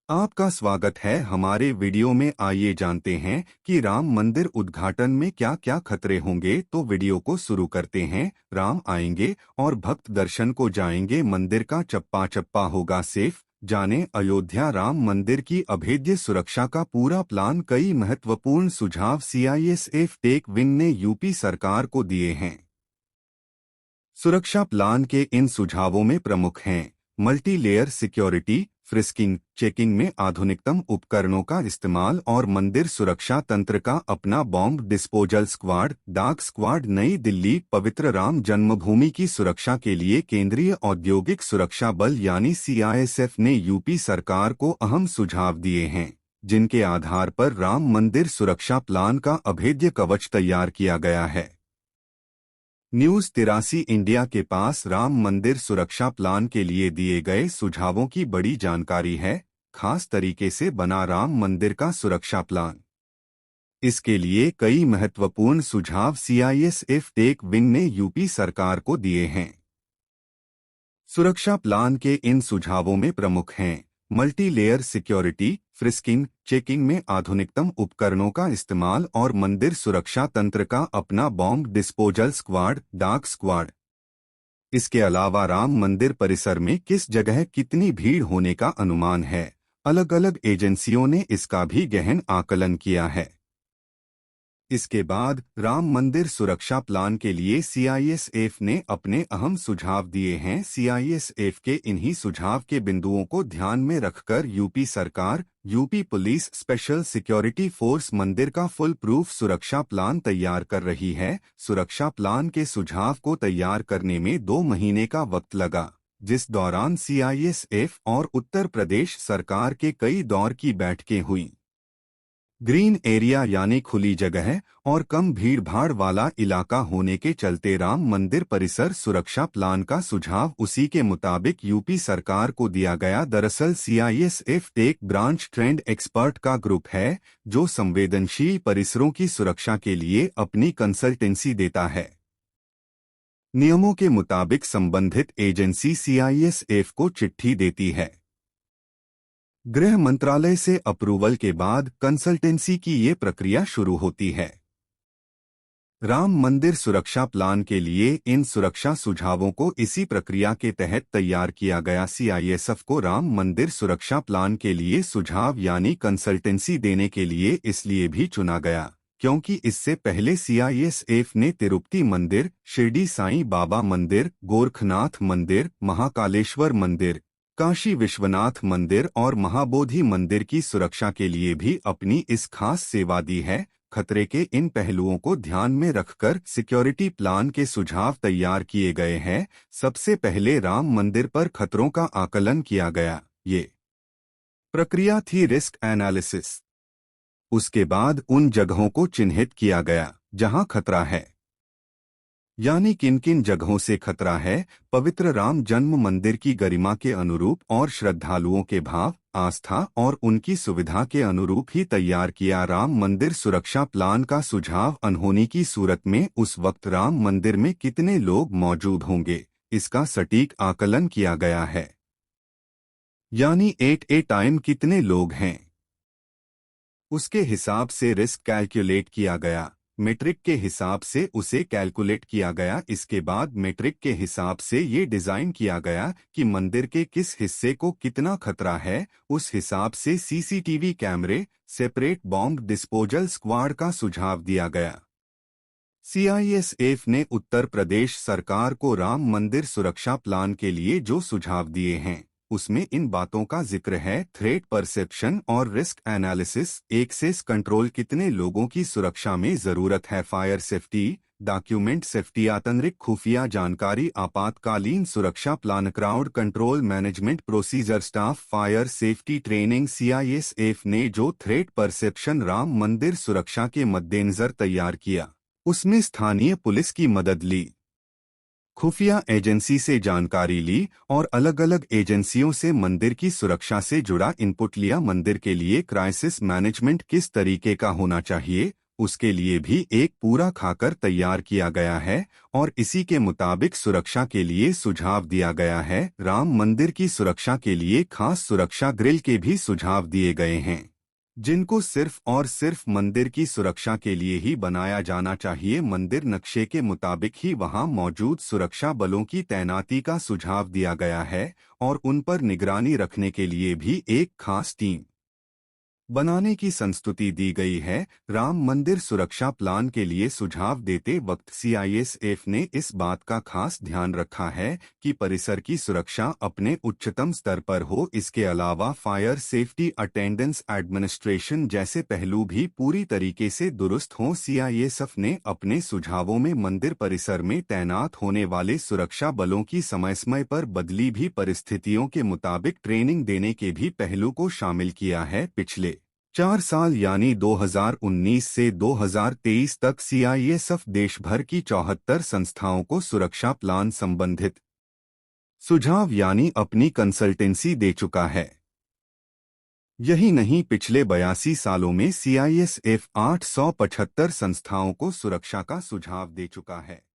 आपका स्वागत है हमारे वीडियो में। आइए जानते हैं कि राम मंदिर उद्घाटन में क्या क्या खतरे होंगे। तो वीडियो को शुरू करते हैं। राम आएंगे और भक्त दर्शन को जाएंगे, मंदिर का चप्पा चप्पा होगा सेफ। जाने अयोध्या राम मंदिर की अभेद्य सुरक्षा का पूरा प्लान। कई महत्वपूर्ण सुझाव सीआईएसएफ टेक विंग ने यूपी सरकार को दिए हैं। सुरक्षा प्लान के इन सुझावों में प्रमुख हैं multi layer security, frisking checking में आधुनिकतम उपकरणों का इस्तेमाल और मंदिर सुरक्षा तंत्र का अपना bomb disposal squad, dark squad. नई दिल्ली पवित्र राम जन्मभूमि की सुरक्षा के लिए केंद्रीय औद्योगिक सुरक्षा बल यानी सीआईएसएफ ने यूपी सरकार को अहम सुझाव दिए हैं, जिनके आधार पर राम मंदिर सुरक्षा प्लान का अभेद्य कवच तैयार किया गया है। न्यूज़ 83 इंडिया के पास राम मंदिर सुरक्षा प्लान के लिए दिए गए सुझावों की बड़ी जानकारी है। खास तरीके से बना राम मंदिर का सुरक्षा प्लान। इसके लिए कई महत्वपूर्ण सुझाव सीआईएसएफ टेक विंग ने यूपी सरकार को दिए हैं। सुरक्षा प्लान के इन सुझावों में प्रमुख हैं multi layer security, frisking checking में आधुनिकतम उपकरणों का इस्तेमाल और मंदिर सुरक्षा तंत्र का अपना bomb disposal squad, dark squad. इसके अलावा राम मंदिर परिसर में किस जगह कितनी भीड़ होने का अनुमान है, अलग अलग एजेंसियों ने इसका भी गहन आकलन किया है। इसके बाद राम मंदिर सुरक्षा प्लान के लिए सीआईएसएफ ने अपने अहम सुझाव दिए हैं। सीआईएसएफ के इन्हीं सुझाव के बिंदुओं को ध्यान में रखकर यूपी सरकार, UP police special security force मंदिर का फुल प्रूफ सुरक्षा प्लान तैयार कर रही है। सुरक्षा प्लान के सुझाव को तैयार करने में 2 महीने का वक्त लगा, जिस दौरान सीआईएसएफ और उत्तर प्रदेश सरकार के कई दौर की बैठकें हुईं। ग्रीन एरिया यानी खुली जगह और कम भीड़ भाड़ वाला इलाका होने के चलते राम मंदिर परिसर सुरक्षा प्लान का सुझाव उसी के मुताबिक यूपी सरकार को दिया गया। दरअसल CISF tech branch trend expert का ग्रुप है, जो संवेदनशील परिसरों की सुरक्षा के लिए अपनी कंसल्टेंसी देता है। नियमों के मुताबिक संबंधित एजेंसी सीआईएसएफ को चिट्ठी देती है। गृह मंत्रालय से अप्रूवल के बाद कंसल्टेंसी की ये प्रक्रिया शुरू होती है। राम मंदिर सुरक्षा प्लान के लिए इन सुरक्षा सुझावों को इसी प्रक्रिया के तहत तैयार किया गया। सीआईएसएफ को राम मंदिर सुरक्षा प्लान के लिए सुझाव यानी कंसल्टेंसी देने के लिए इसलिए भी चुना गया क्योंकि इससे पहले सीआईएसएफ ने तिरुपति मंदिर, शिरडी साईं बाबा मंदिर, गोरखनाथ मंदिर, महाकालेश्वर मंदिर, काशी विश्वनाथ मंदिर और महाबोधि मंदिर की सुरक्षा के लिए भी अपनी इस खास सेवा दी है। खतरे के इन पहलुओं को ध्यान में रखकर सिक्योरिटी प्लान के सुझाव तैयार किए गए हैं। सबसे पहले राम मंदिर पर खतरों का आकलन किया गया। ये प्रक्रिया थी रिस्क एनालिसिस। उसके बाद उन जगहों को चिन्हित किया गया जहां खतरा है, यानी किन किन जगहों से खतरा है। पवित्र राम जन्म मंदिर की गरिमा के अनुरूप और श्रद्धालुओं के भाव, आस्था और उनकी सुविधा के अनुरूप ही तैयार किया। राम मंदिर सुरक्षा प्लान का सुझाव अनहोनी की सूरत में उस वक्त राम मंदिर में कितने लोग मौजूद होंगे, इसका सटीक आकलन किया गया है, यानी एट ए टाइम कितने लोग हैं, उसके हिसाब से रिस्क कैलकुलेट किया गया। मेट्रिक के हिसाब से उसे कैलकुलेट किया गया। इसके बाद मेट्रिक के हिसाब से ये डिज़ाइन किया गया कि मंदिर के किस हिस्से को कितना खतरा है। उस हिसाब से सीसीटीवी कैमरे, सेपरेट बॉम्ब डिस्पोजल स्क्वाड का सुझाव दिया गया। सीआईएसएफ ने उत्तर प्रदेश सरकार को राम मंदिर सुरक्षा प्लान के लिए जो सुझाव दिए हैं, उसमें इन बातों का जिक्र है। थ्रेट परसेप्शन और रिस्क एनालिसिस, एक्सेस कंट्रोल, कितने लोगों की सुरक्षा में जरूरत है, फायर सेफ्टी, डॉक्यूमेंट सेफ्टी, आतंरिक खुफिया जानकारी, आपातकालीन सुरक्षा plan, crowd control management procedure, staff fire safety training. CISF ने जो थ्रेट परसेप्शन राम मंदिर सुरक्षा के मद्देनजर तैयार किया, उसमें स्थानीय पुलिस की मदद ली, खुफिया एजेंसी से जानकारी ली और अलग अलग एजेंसियों से मंदिर की सुरक्षा से जुड़ा इनपुट लिया। मंदिर के लिए क्राइसिस मैनेजमेंट किस तरीके का होना चाहिए, उसके लिए भी एक पूरा खाकर तैयार किया गया है और इसी के मुताबिक सुरक्षा के लिए सुझाव दिया गया है। राम मंदिर की सुरक्षा के लिए खास सुरक्षा ग्रिल के भी सुझाव दिए गए हैं, जिनको सिर्फ और सिर्फ मंदिर की सुरक्षा के लिए ही बनाया जाना चाहिए। मंदिर नक्शे के मुताबिक ही वहां मौजूद सुरक्षा बलों की तैनाती का सुझाव दिया गया है और उन पर निगरानी रखने के लिए भी एक खास टीम बनाने की संस्तुति दी गई है। राम मंदिर सुरक्षा प्लान के लिए सुझाव देते वक्त सीआईएसएफ ने इस बात का खास ध्यान रखा है कि परिसर की सुरक्षा अपने उच्चतम स्तर पर हो। इसके अलावा फायर सेफ्टी अटेंडेंस एडमिनिस्ट्रेशन जैसे पहलू भी पूरी तरीके से दुरुस्त हों। सीआईएसएफ ने अपने सुझावों में मंदिर परिसर में तैनात होने वाले सुरक्षा बलों की समय समय पर बदली भी परिस्थितियों के मुताबिक ट्रेनिंग देने के भी पहलू को शामिल किया है। पिछले 4 साल यानी 2019 से 2023 तक सीआईएसएफ देश भर की 74 संस्थाओं को सुरक्षा प्लान संबंधित सुझाव यानी अपनी कंसल्टेंसी दे चुका है। यही नहीं, पिछले 82 सालों में सीआईएसएफ 875 संस्थाओं को सुरक्षा का सुझाव दे चुका है।